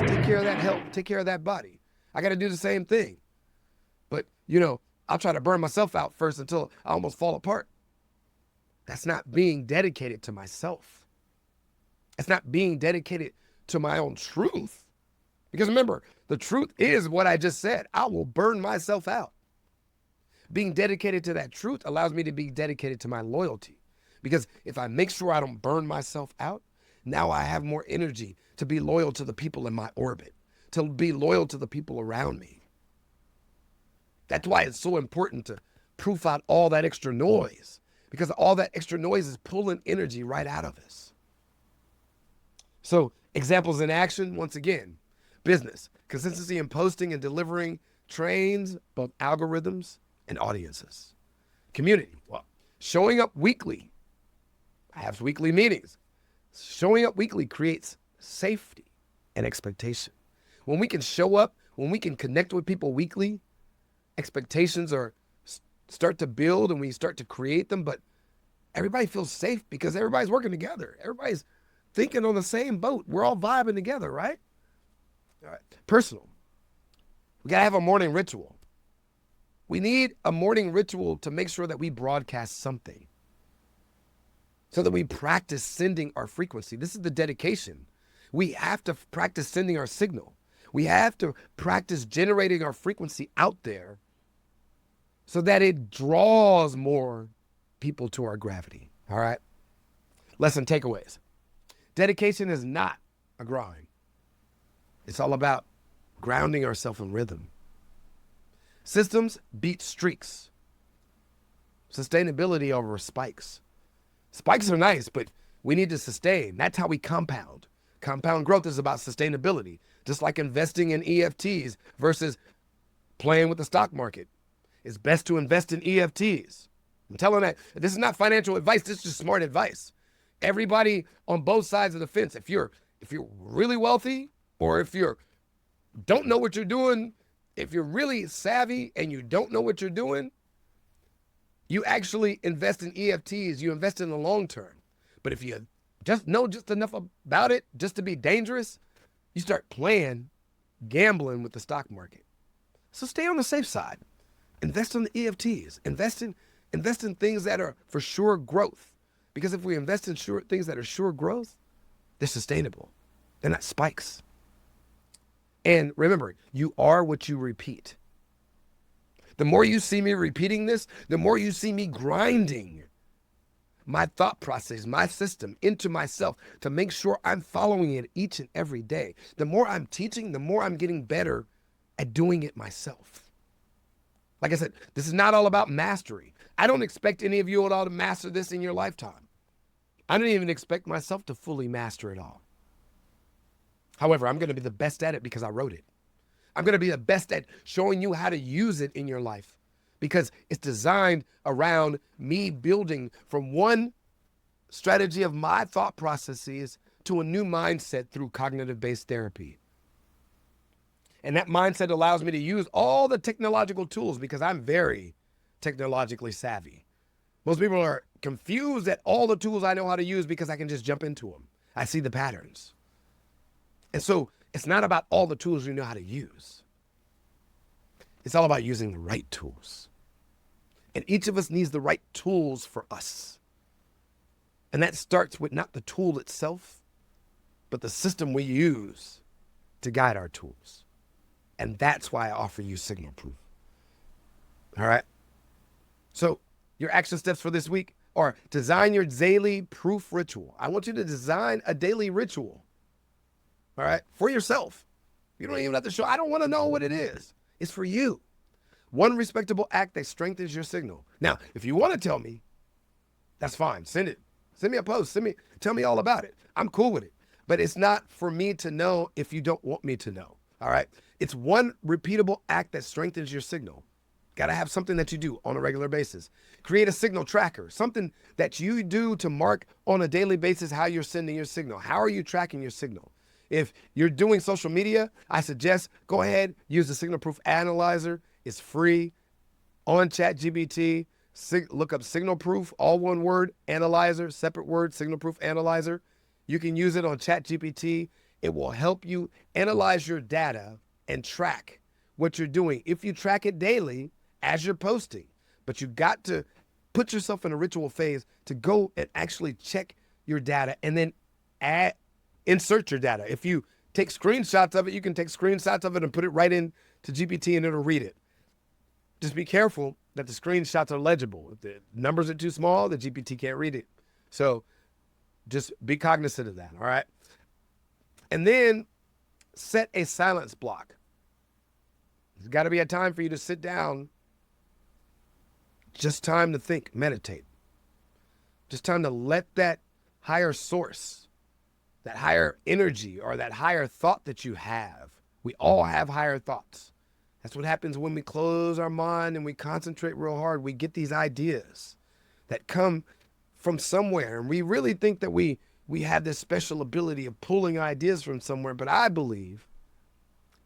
Take care of that health. Take care of that body. I got to do the same thing. But, I'll try to burn myself out first until I almost fall apart. That's not being dedicated to myself. It's not being dedicated to my own truth. Because remember, the truth is what I just said. I will burn myself out. Being dedicated to that truth allows me to be dedicated to my loyalty. Because if I make sure I don't burn myself out, now I have more energy to be loyal to the people in my orbit, to be loyal to the people around me. That's why it's so important to proof out all that extra noise, because all that extra noise is pulling energy right out of us. So, examples in action, once again, business, consistency in posting and delivering trains both algorithms and audiences. Community, well, showing up weekly. I have weekly meetings. Showing up weekly creates safety and expectation. When we can show up, when we can connect with people weekly, expectations start to build and we start to create them, but everybody feels safe because everybody's working together. Everybody's thinking on the same boat. We're all vibing together, right? All right. Personal. We got to have a morning ritual. We need a morning ritual to make sure that we broadcast something so that we practice sending our frequency. This is the dedication. We have to practice sending our signal. We have to practice generating our frequency out there so that it draws more people to our gravity. All right? Lesson takeaways. Dedication is not a grind. It's all about grounding ourselves in rhythm. Systems beat streaks. Sustainability over spikes. Spikes are nice, but we need to sustain. That's how we compound. Compound growth is about sustainability, just like investing in EFTs versus playing with the stock market. It's best to invest in EFTs. I'm telling that this is not financial advice. This is just smart advice. Everybody on both sides of the fence, if you're really wealthy or if you don't know what you're doing, if you're really savvy and you don't know what you're doing, you actually invest in EFTs. You invest in the long term. But if you just know just enough about it just to be dangerous, you start playing, gambling with the stock market. So stay on the safe side. Invest in the EFTs. Invest in things that are for sure growth. Because if we invest in things that are sure growth, they're sustainable. They're not spikes. And remember, you are what you repeat. The more you see me repeating this, the more you see me grinding my thought process, my system into myself to make sure I'm following it each and every day. The more I'm teaching, the more I'm getting better at doing it myself. Like I said, this is not all about mastery. I don't expect any of you at all to master this in your lifetime. I don't even expect myself to fully master it all. However, I'm going to be the best at it because I wrote it. I'm going to be the best at showing you how to use it in your life because it's designed around me building from one strategy of my thought processes to a new mindset through cognitive-based therapy. And that mindset allows me to use all the technological tools because I'm very technologically savvy. Most people are confused at all the tools I know how to use because I can just jump into them. I see the patterns. And so it's not about all the tools you know how to use. It's all about using the right tools. And each of us needs the right tools for us. And that starts with not the tool itself, but the system we use to guide our tools. And that's why I offer you Signalproof. All right? So your action steps for this week are design your daily proof ritual. I want you to design a daily ritual. All right? For yourself. You don't even have to show. I don't want to know what it is. It's for you. One respectable act that strengthens your signal. Now, if you want to tell me, that's fine. Send it. Send me a post. Tell me all about it. I'm cool with it. But it's not for me to know if you don't want me to know. All right? It's one repeatable act that strengthens your signal. Got to have something that you do on a regular basis. Create a signal tracker, something that you do to mark on a daily basis how you're sending your signal. How are you tracking your signal? If you're doing social media, I suggest go ahead, use the Signalproof Analyzer. It's free on ChatGPT. Look up Signalproof, all one word, Analyzer, separate word, Signalproof Analyzer. You can use it on ChatGPT It will help you analyze your data and track what you're doing. If you track it daily as you're posting, but you got to put yourself in a ritual phase to go and actually check your data and then insert your data. If you take screenshots of it, you can take screenshots of it and put it right into GPT and it'll read it. Just be careful that the screenshots are legible. If the numbers are too small, the GPT can't read it. So just be cognizant of that, all right? And then set a silence block. There's got to be a time for you to sit down. Just time to think, meditate. Just time to let that higher source, that higher energy or that higher thought that you have. We all have higher thoughts. That's what happens when we close our mind and we concentrate real hard. We get these ideas that come from somewhere. And we really think that we have this special ability of pulling ideas from somewhere. But I believe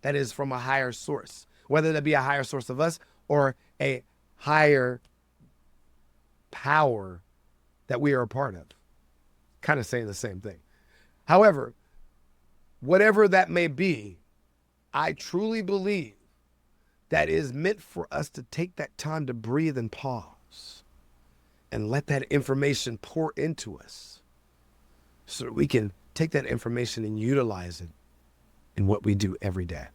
that is from a higher source, whether that be a higher source of us or a higher power that we are a part of. Kind of saying the same thing. However, whatever that may be, I truly believe that is meant for us to take that time to breathe and pause and let that information pour into us so that we can take that information and utilize it in what we do every day.